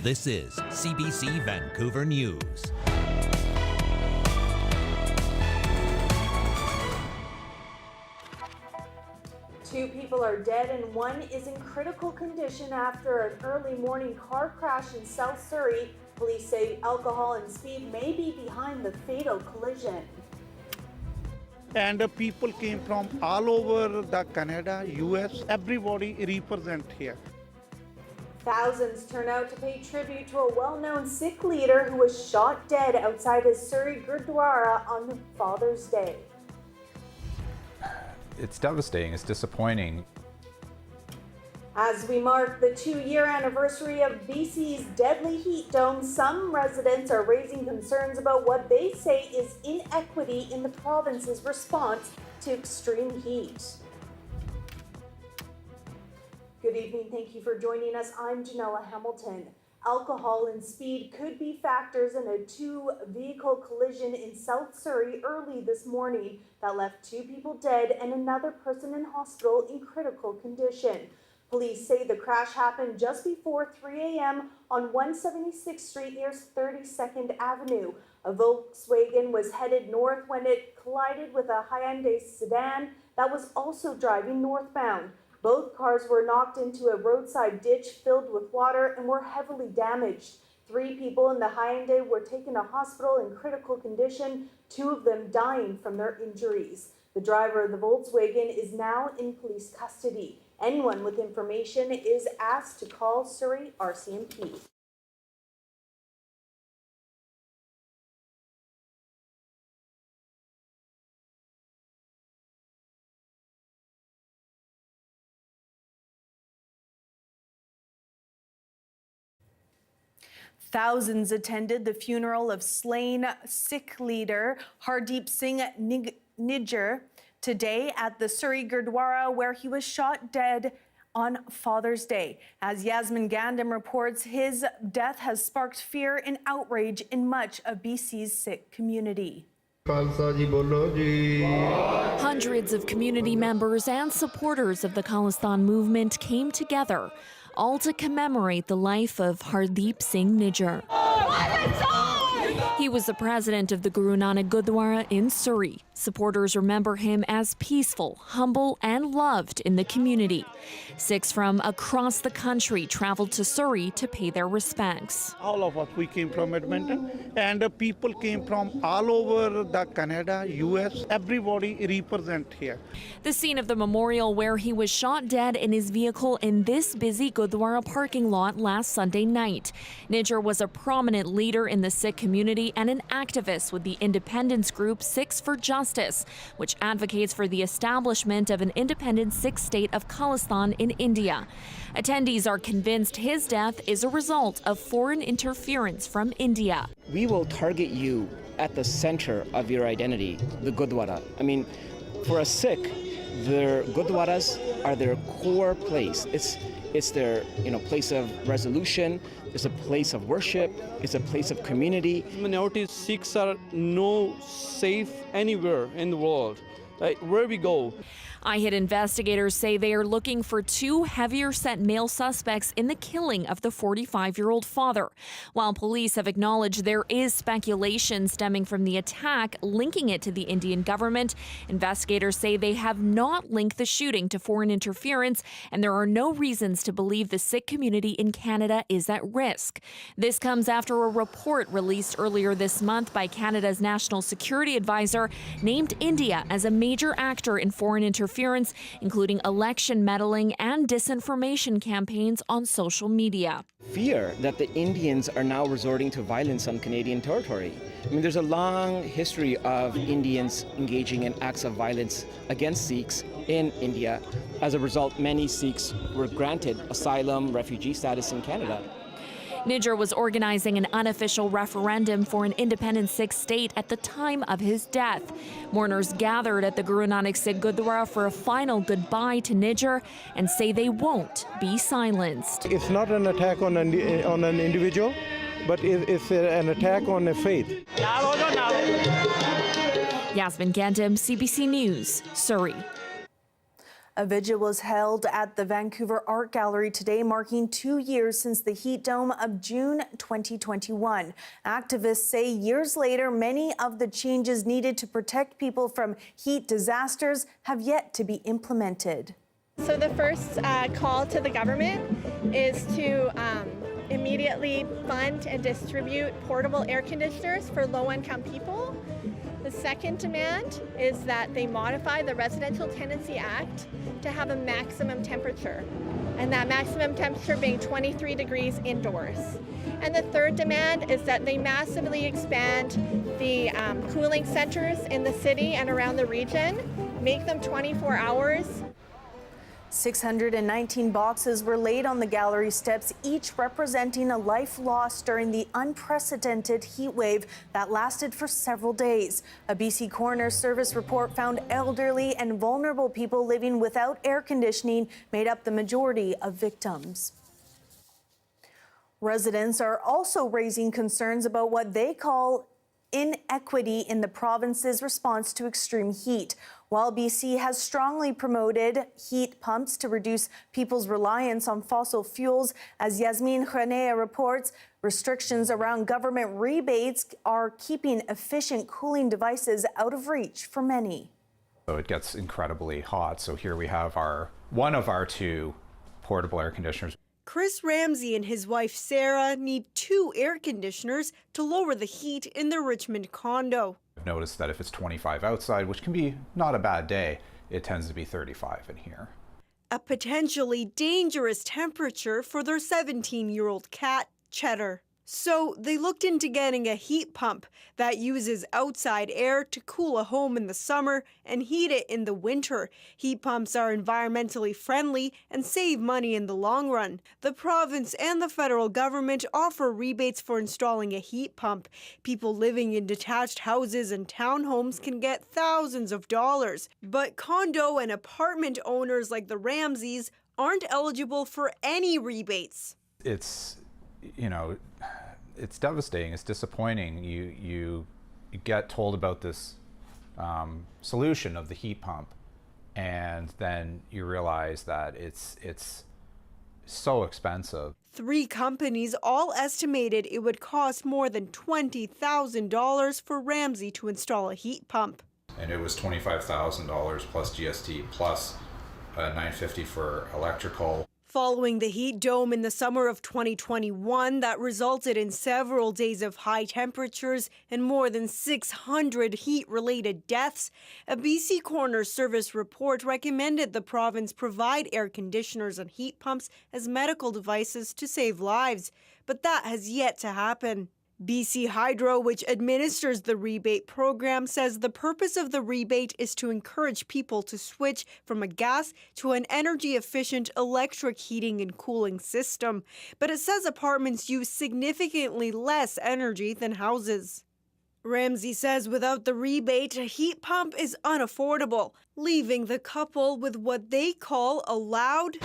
This is CBC Vancouver News. Two people are dead and one is in critical condition after an early morning car crash in South Surrey. Police say alcohol and speed may be behind the fatal collision. And people came from all over the Canada, US, everybody represent here. Thousands turn out to pay tribute to a well-known Sikh leader who was shot dead outside his Surrey Gurdwara on Father's Day. It's devastating, it's disappointing. As we mark the 2-year anniversary of BC's deadly heat dome, some residents are raising concerns about what they say is inequity in the province's response to extreme heat. Good evening, thank you for joining us. I'm Janella Hamilton. Alcohol and speed could be factors in a two-vehicle collision in South Surrey early this morning that left 2 people dead and another person in hospital in critical condition. Police say the crash happened just before 3 a.m. on 176th Street near 32nd Avenue. A Volkswagen was headed north when it collided with a Hyundai sedan that was also driving northbound. Both cars were knocked into a roadside ditch filled with water and were heavily damaged. 3 people in the Hyundai were taken to hospital in critical condition, 2 of them dying from their injuries. The driver of the Volkswagen is now in police custody. Anyone with information is asked to call Surrey RCMP. Thousands attended the funeral of slain Sikh leader Hardeep Singh Nijjar today at the Surrey Gurdwara, where he was shot dead on Father's Day. As Yasmin Gandham reports, his death has sparked fear and outrage in much of BC's Sikh community. Hundreds of community members and supporters of the Khalistan movement came together, all to commemorate the life of Hardeep Singh Nijjar. He was the president of the Guru Nanak Gurdwara in Surrey. Supporters remember him as peaceful, humble, and loved in the community. Sikhs from across the country traveled to Surrey to pay their respects. All of us, we came from Edmonton, and people came from all over the Canada, US, everybody represent here. The scene of the memorial where he was shot dead in his vehicle in this busy Gurdwara parking lot last Sunday night. Nijjar was a prominent leader in the Sikh community and an activist with the independence group Sikhs for Justice, which advocates for the establishment of an independent Sikh state of Khalistan in India. Attendees are convinced his death is a result of foreign interference from India. We will target you at the center of your identity, the Gurdwara. I mean, for a Sikh, their Gurdwaras are their core place. It's their place of resolution. It's a place of worship. It's a place of community. Minority Sikhs are no safe anywhere in the world. Where we go. IHIT investigators say they are looking for 2 heavier-set male suspects in the killing of the 45-year-old father. While police have acknowledged there is speculation stemming from the attack linking it to the Indian government, investigators say they have not linked the shooting to foreign interference, and there are no reasons to believe the Sikh community in Canada is at risk. This comes after a report released earlier this month by Canada's National Security Advisor named India as a major actor in foreign interference, including election meddling and disinformation campaigns on social media. Fear that the Indians are now resorting to violence on Canadian territory. I mean, there's a long history of Indians engaging in acts of violence against Sikhs in India. As a result, many Sikhs were granted asylum, refugee status in Canada. Nijjar was organizing an unofficial referendum for an independent Sikh state at the time of his death. Mourners gathered at the Guru Nanak Sikh Gurdwara for a final goodbye to Nijjar and say they won't be silenced. It's not an attack on an individual, but it's an attack on a faith. Yasmin Gandham, CBC News, Surrey. A vigil was held at the Vancouver Art Gallery today, marking 2 years since the heat dome of June 2021. Activists say years later, many of the changes needed to protect people from heat disasters have yet to be implemented. So the first call to the government is to immediately fund and distribute portable air conditioners for low-income people. The second demand is that they modify the Residential Tenancy Act to have a maximum temperature, and that maximum temperature being 23 degrees indoors. And the third demand is that they massively expand the cooling centers in the city and around the region, make them 24 hours. 619 boxes were laid on the gallery steps, each representing a life lost during the unprecedented heat wave that lasted for several days. A BC Coroner Service report found elderly and vulnerable people living without air conditioning made up the majority of victims. Residents are also raising concerns about what they call inequity in the province's response to extreme heat. While BC has strongly promoted heat pumps to reduce people's reliance on fossil fuels, as Yasmin Khanea reports, restrictions around government rebates are keeping efficient cooling devices out of reach for many. So it gets incredibly hot. So here we have one of our two portable air conditioners. Chris Ramsey and his wife Sarah need 2 air conditioners to lower the heat in their Richmond condo. I've noticed that if it's 25 outside, which can be not a bad day, it tends to be 35 in here. A potentially dangerous temperature for their 17-year-old cat, Cheddar. So they looked into getting a heat pump that uses outside air to cool a home in the summer and heat it in the winter. Heat pumps are environmentally friendly and save money in the long run. The province and the federal government offer rebates for installing a heat pump. People living in detached houses and townhomes can get thousands of dollars. But condo and apartment owners like the Ramseys aren't eligible for any rebates. It's devastating. It's disappointing. You get told about this solution of the heat pump, and then you realize that it's so expensive. 3 companies all estimated it would cost more than $20,000 for Ramsey to install a heat pump. And it was $25,000 plus GST plus $950 for electrical. Following the heat dome in the summer of 2021 that resulted in several days of high temperatures and more than 600 heat-related deaths, a BC Coroner Service report recommended the province provide air conditioners and heat pumps as medical devices to save lives. But that has yet to happen. BC Hydro, which administers the rebate program, says the purpose of the rebate is to encourage people to switch from a gas to an energy-efficient electric heating and cooling system. But it says apartments use significantly less energy than houses. Ramsey says without the rebate, a heat pump is unaffordable, leaving the couple with what they call a loud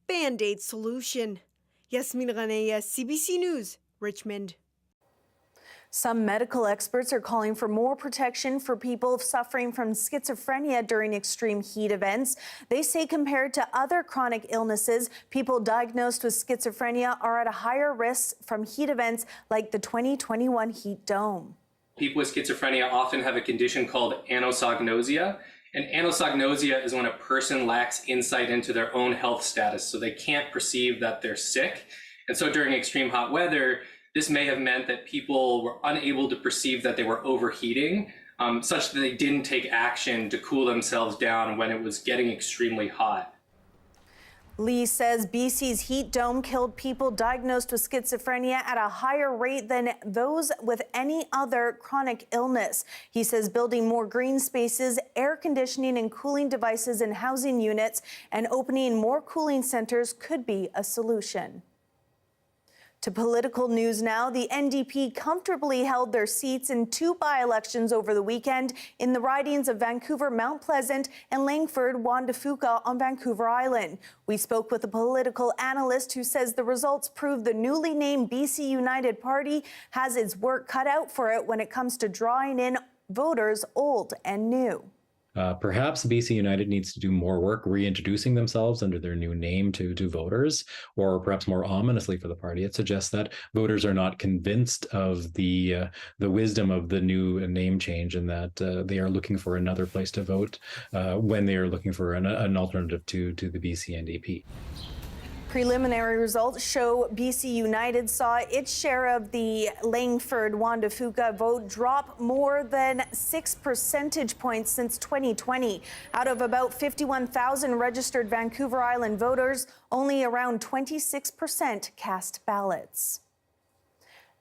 Band-Aid solution. Yasmin Khanea, CBC News, Richmond. Some medical experts are calling for more protection for people suffering from schizophrenia during extreme heat events. They say compared to other chronic illnesses, people diagnosed with schizophrenia are at a higher risk from heat events like the 2021 heat dome. People with schizophrenia often have a condition called anosognosia. And anosognosia is when a person lacks insight into their own health status, so they can't perceive that they're sick. And so during extreme hot weather, this may have meant that people were unable to perceive that they were overheating, such that they didn't take action to cool themselves down when it was getting extremely hot. Lee says BC's heat dome killed people diagnosed with schizophrenia at a higher rate than those with any other chronic illness. He says building more green spaces, air conditioning and cooling devices in housing units, and opening more cooling centers could be a solution. To political news now, the NDP comfortably held their seats in 2 by-elections over the weekend in the ridings of Vancouver, Mount Pleasant, and Langford-Juan de Fuca on Vancouver Island. We spoke with a political analyst who says the results prove the newly named BC United Party has its work cut out for it when it comes to drawing in voters old and new. Perhaps BC United needs to do more work reintroducing themselves under their new name to voters, or perhaps more ominously for the party, it suggests that voters are not convinced of the wisdom of the new name change, and that they are looking for another place to vote when they are looking for an alternative to the BC NDP. Preliminary results show BC United saw its share of the Langford-Juan de Fuca vote drop more than 6 percentage points since 2020. Out of about 51,000 registered Vancouver Island voters, only around 26% cast ballots.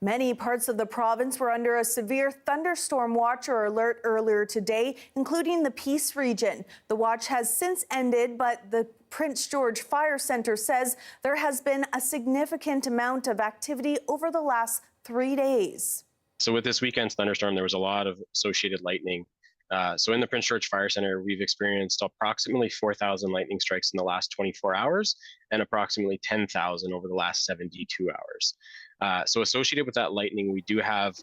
Many parts of the province were under a severe thunderstorm watch or alert earlier today, including the Peace region. The watch has since ended, but the Prince George Fire Centre says there has been a significant amount of activity over the last 3 days. So with this weekend's thunderstorm, there was a lot of associated lightning. So in the Prince George Fire Centre, we've experienced approximately 4,000 lightning strikes in the last 24 hours and approximately 10,000 over the last 72 hours. So associated with that lightning, we do have,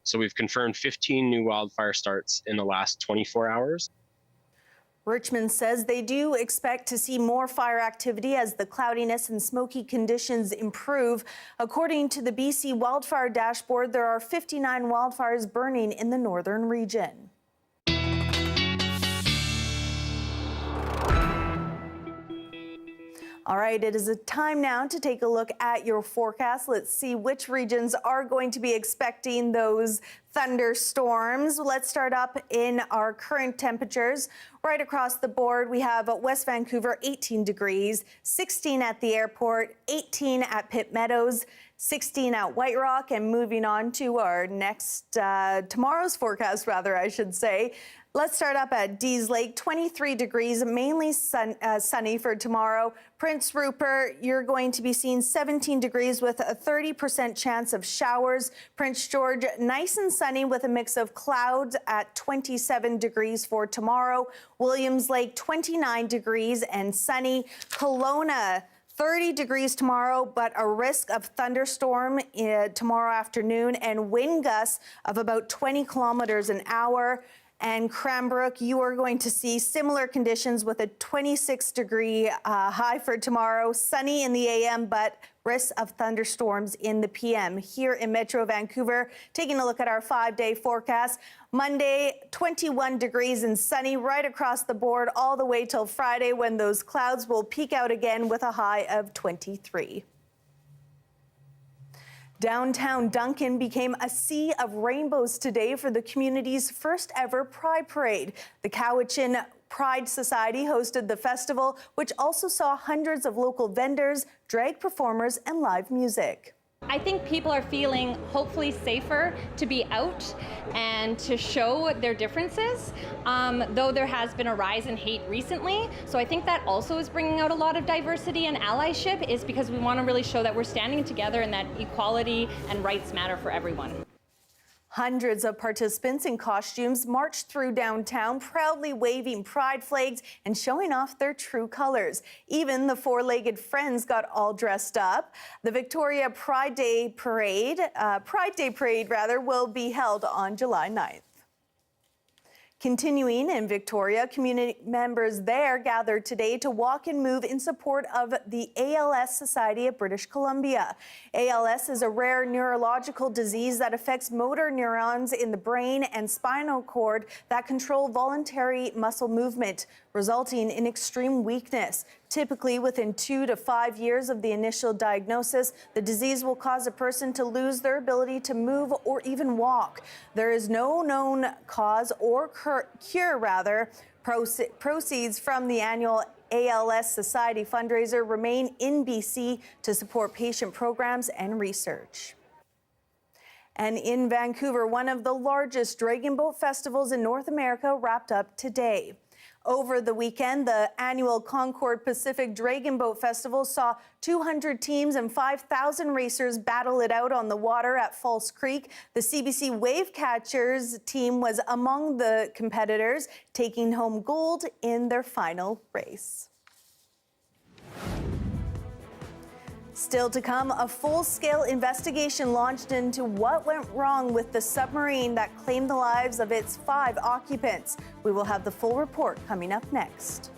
so we've confirmed 15 new wildfire starts in the last 24 hours. Richmond says they do expect to see more fire activity as the cloudiness and smoky conditions improve. According to the BC Wildfire Dashboard, there are 59 wildfires burning in the northern region. All right, it is a time now to take a look at your forecast. Let's see which regions are going to be expecting those thunderstorms. Let's start up in our current temperatures. Right across the board, we have West Vancouver, 18 degrees, 16 at the airport, 18 at Pitt Meadows, 16 at White Rock, and moving on to our next, tomorrow's forecast, rather, I should say. Let's start up at Dease Lake, 23 degrees, mainly sunny for tomorrow. Prince Rupert, you're going to be seeing 17 degrees with a 30% chance of showers. Prince George, nice and sunny with a mix of clouds at 27 degrees for tomorrow. Williams Lake, 29 degrees and sunny. Kelowna, 30 degrees tomorrow, but a risk of thunderstorm tomorrow afternoon and wind gusts of about 20 kilometers an hour. And Cranbrook, you are going to see similar conditions with a 26-degree high for tomorrow. Sunny in the AM, but risk of thunderstorms in the PM. Here in Metro Vancouver, taking a look at our 5-day forecast. Monday, 21 degrees and sunny right across the board all the way till Friday, when those clouds will peak out again with a high of 23. Downtown Duncan became a sea of rainbows today for the community's first ever Pride Parade. The Cowichan Pride Society hosted the festival, which also saw hundreds of local vendors, drag performers, and live music. I think people are feeling hopefully safer to be out and to show their differences, though there has been a rise in hate recently. So I think that also is bringing out a lot of diversity and allyship, is because we want to really show that we're standing together and that equality and rights matter for everyone. Hundreds of participants in costumes marched through downtown, proudly waving pride flags and showing off their true colors. Even the four-legged friends got all dressed up. The Victoria Pride Day Parade, will be held on July 9th. Continuing in Victoria, community members there gathered today to walk and move in support of the ALS Society of British Columbia. ALS is a rare neurological disease that affects motor neurons in the brain and spinal cord that control voluntary muscle movement, resulting in extreme weakness. Typically, within 2 to 5 years of the initial diagnosis, the disease will cause a person to lose their ability to move or even walk. There is no known cause or cure. Proceeds from the annual ALS Society fundraiser remain in BC to support patient programs and research. And in Vancouver, one of the largest Dragon Boat festivals in North America wrapped up today. Over the weekend, the annual Concord Pacific Dragon Boat Festival saw 200 teams and 5,000 racers battle it out on the water at False Creek. The CBC Wave Catchers team was among the competitors, taking home gold in their final race. Still to come, a full-scale investigation launched into what went wrong with the submarine that claimed the lives of its 5 occupants. We will have the full report coming up next.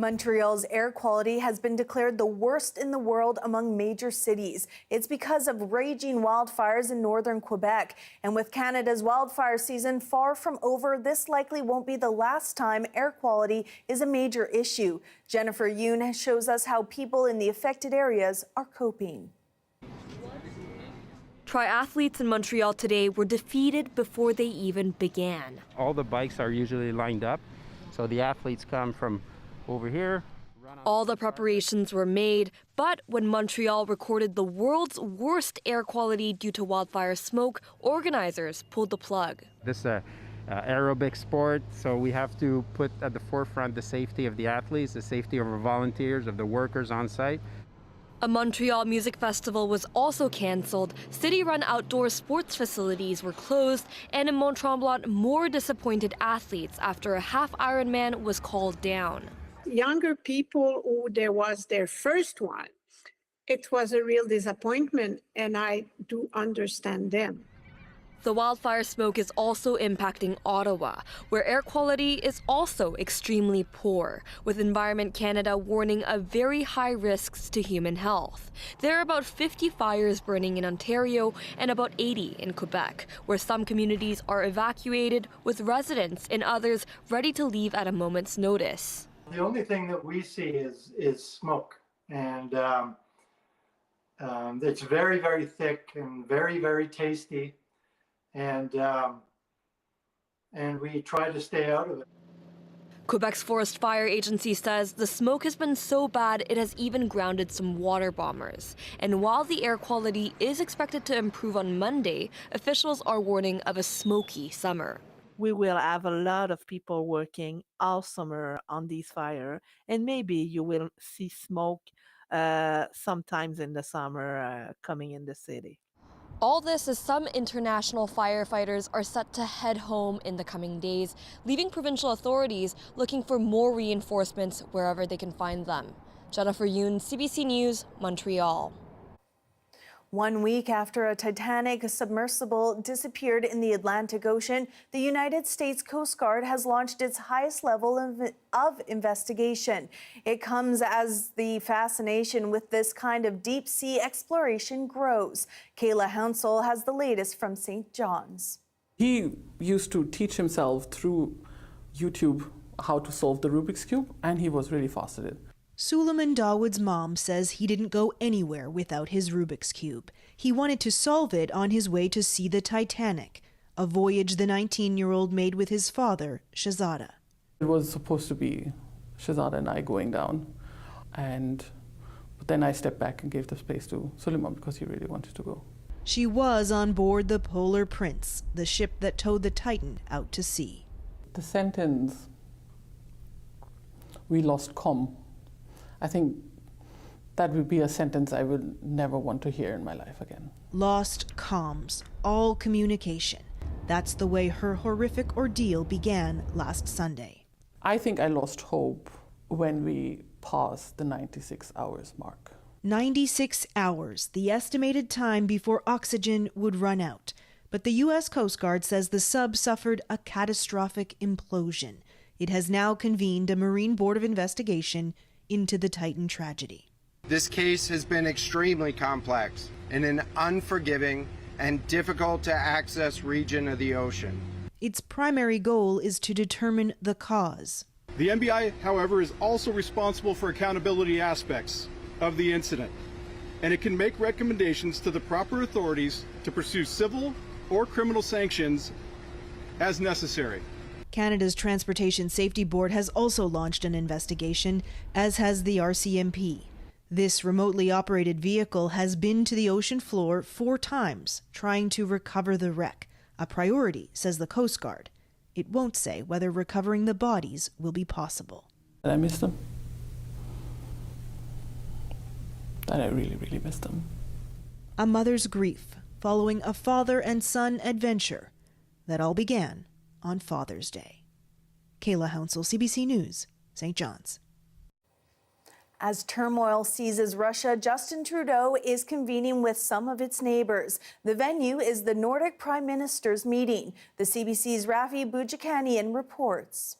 Montreal's air quality has been declared the worst in the world among major cities. It's because of raging wildfires in northern Quebec. And with Canada's wildfire season far from over, this likely won't be the last time air quality is a major issue. Jennifer Yoon shows us how people in the affected areas are coping. Triathletes in Montreal today were defeated before they even began. All the bikes are usually lined up, so the athletes come from over here. All the preparations were made, but when Montreal recorded the world's worst air quality due to wildfire smoke, organizers pulled the plug. This is an aerobic sport, so we have to put at the forefront the safety of the athletes, the safety of our volunteers, of the workers on site. A Montreal music festival was also canceled, city-run outdoor sports facilities were closed, and in Mont-Tremblant, more disappointed athletes after a half Ironman was called down. Younger people who there was their first one, it was a real disappointment, and I do understand them. The wildfire smoke is also impacting Ottawa, where air quality is also extremely poor, with Environment Canada warning of very high risks to human health. There are about 50 fires burning in Ontario and about 80 in Quebec, where some communities are evacuated, with residents in others ready to leave at a moment's notice. The only thing that we see is smoke, and it's very, very thick and very, very tasty. And we try to stay out of it. Quebec's Forest Fire Agency says the smoke has been so bad it has even grounded some water bombers. And while the air quality is expected to improve on Monday, officials are warning of a smoky summer. We will have a lot of people working all summer on these fires, and maybe you will see smoke sometimes in the summer coming in the city. All this as some international firefighters are set to head home in the coming days, leaving provincial authorities looking for more reinforcements wherever they can find them. Jennifer Yoon, CBC News, Montreal. 1 week after a Titanic submersible disappeared in the Atlantic Ocean, the United States Coast Guard has launched its highest level of investigation. It comes as the fascination with this kind of deep-sea exploration grows. Kayla Hounsell has the latest from St. John's. He used to teach himself through YouTube how to solve the Rubik's Cube, and he was really fast at it. Suleiman Dawood's mom says he didn't go anywhere without his Rubik's Cube. He wanted to solve it on his way to see the Titanic, a voyage the 19-year-old made with his father, Shahzada. It was supposed to be Shahzada and I going down, but then I stepped back and gave the space to Suleiman because he really wanted to go. She was on board the Polar Prince, the ship that towed the Titan out to sea. The sentence, "we lost comm," I think that would be a sentence I would never want to hear in my life again. Lost comms, all communication. That's the way her horrific ordeal began last Sunday. I think I lost hope when we passed the 96 hours mark. 96 hours, the estimated time before oxygen would run out. But the U.S. Coast Guard says the sub suffered a catastrophic implosion. It has now convened a Marine Board of Investigation into the Titan tragedy. This case has been extremely complex in an unforgiving and difficult to access region of the ocean. Its primary goal is to determine the cause. The MBI, however, is also responsible for accountability aspects of the incident, and it can make recommendations to the proper authorities to pursue civil or criminal sanctions as necessary. Canada's Transportation Safety Board has also launched an investigation, as has the RCMP. This remotely operated vehicle has been to the ocean floor 4 times, trying to recover the wreck, a priority, says the Coast Guard. It won't say whether recovering the bodies will be possible. And I miss them. And I really, really miss them. A mother's grief following a father and son adventure that all began on Father's Day. Kayla Hounsell, CBC News, St. John's. As turmoil seizes Russia, Justin Trudeau is convening with some of its neighbors. The venue is the Nordic Prime Minister's meeting. The CBC's Rafi Boudjikanian reports.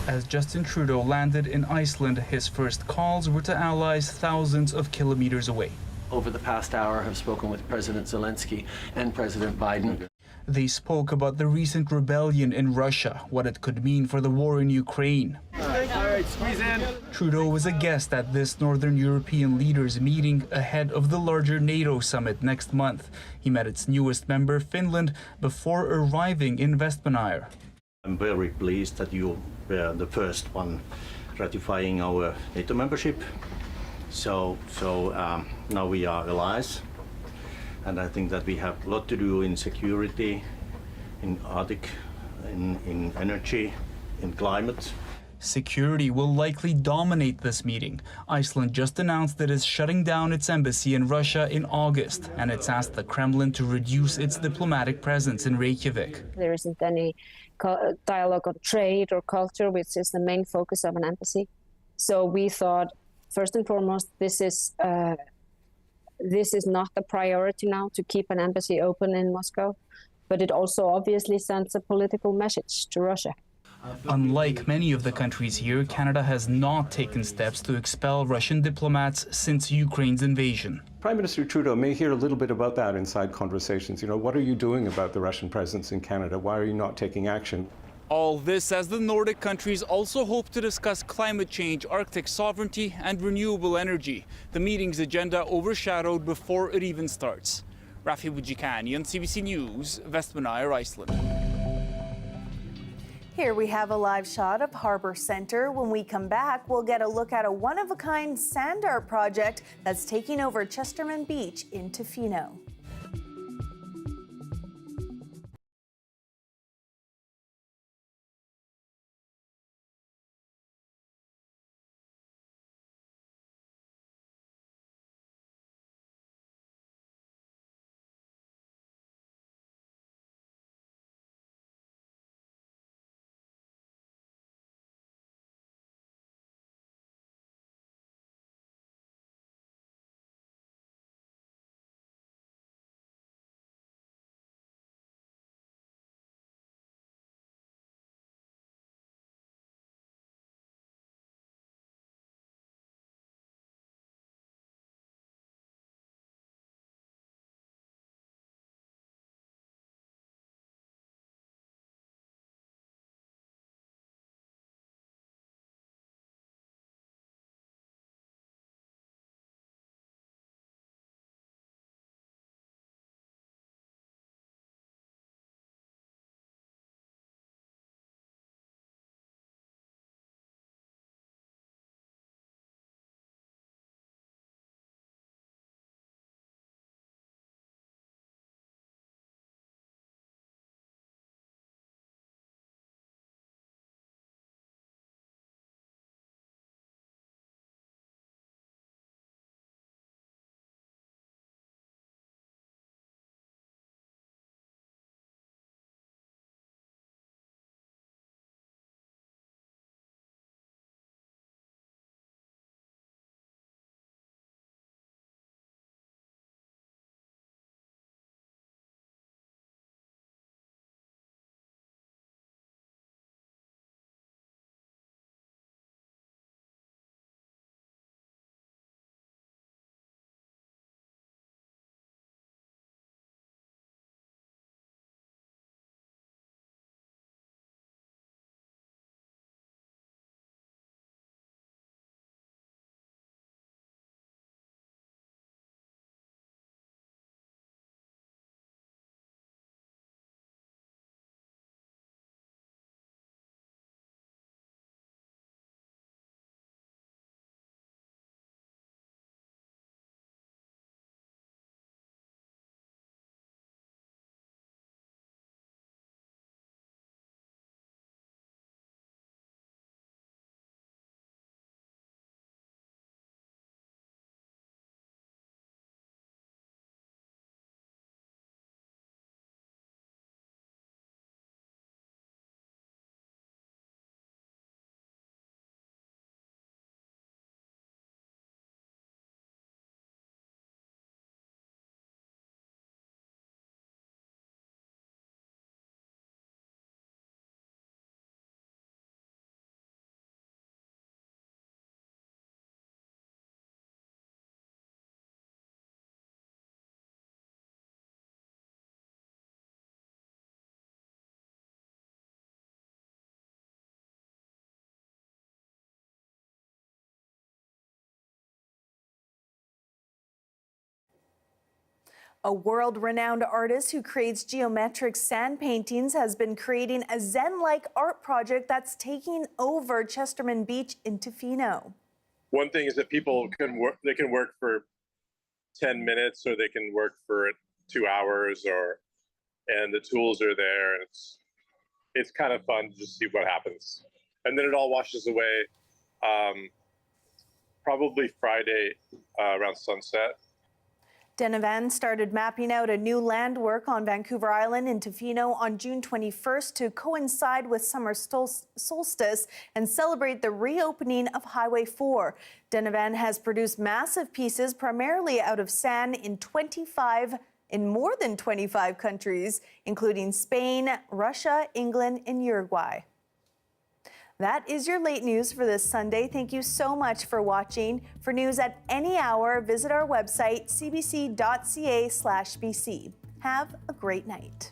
As Justin Trudeau landed in Iceland, his first calls were to allies thousands of kilometers away. Over the past hour, I've spoken with President Zelensky and President Biden. They spoke about the recent rebellion in Russia, what it could mean for the war in Ukraine. All right, squeeze in. Trudeau was a guest at this Northern European leaders meeting ahead of the larger NATO summit next month. He met its newest member, Finland, before arriving in Vestmannaeyr. I'm very pleased that you were the first one ratifying our NATO membership. So now we are allies, and I think that we have a lot to do in security, in Arctic, in energy, in climate. Security will likely dominate this meeting. Iceland just announced that it's shutting down its embassy in Russia in August, and it's asked the Kremlin to reduce its diplomatic presence in Reykjavik. There isn't any dialogue on trade or culture, which is the main focus of an embassy. So we thought, first and foremost, this is this is not the priority now to keep an embassy open in Moscow, but it also obviously sends a political message to Russia. Unlike many of the countries here, Canada has not taken steps to expel Russian diplomats since Ukraine's invasion. Prime Minister Trudeau may hear a little bit about that inside conversations. You know, what are you doing about the Russian presence in Canada? Why are you not taking action? All this as the Nordic countries also hope to discuss climate change, Arctic sovereignty, and renewable energy. The meeting's agenda overshadowed before it even starts. Rafi Bujikanian, CBC News, Vestmannaeyjar, Iceland. Here we have a live shot of Harbour Centre. When we come back, we'll get a look at a one-of-a-kind sand art project that's taking over Chesterman Beach in Tofino. A world-renowned artist who creates geometric sand paintings has been creating a Zen-like art project that's taking over Chesterman Beach in Tofino. One thing is that people can work, they can work for 10 minutes or they can work for 2 hours, and the tools are there, and it's kind of fun to just see what happens. And then it all washes away probably Friday around sunset. Denovan started mapping out a new land work on Vancouver Island in Tofino on June 21st to coincide with summer solstice and celebrate the reopening of Highway 4. Denovan has produced massive pieces primarily out of sand in more than 25 countries, including Spain, Russia, England, and Uruguay. That is your late news for this Sunday. Thank you so much for watching. For news at any hour, visit our website, cbc.ca/bc. Have a great night.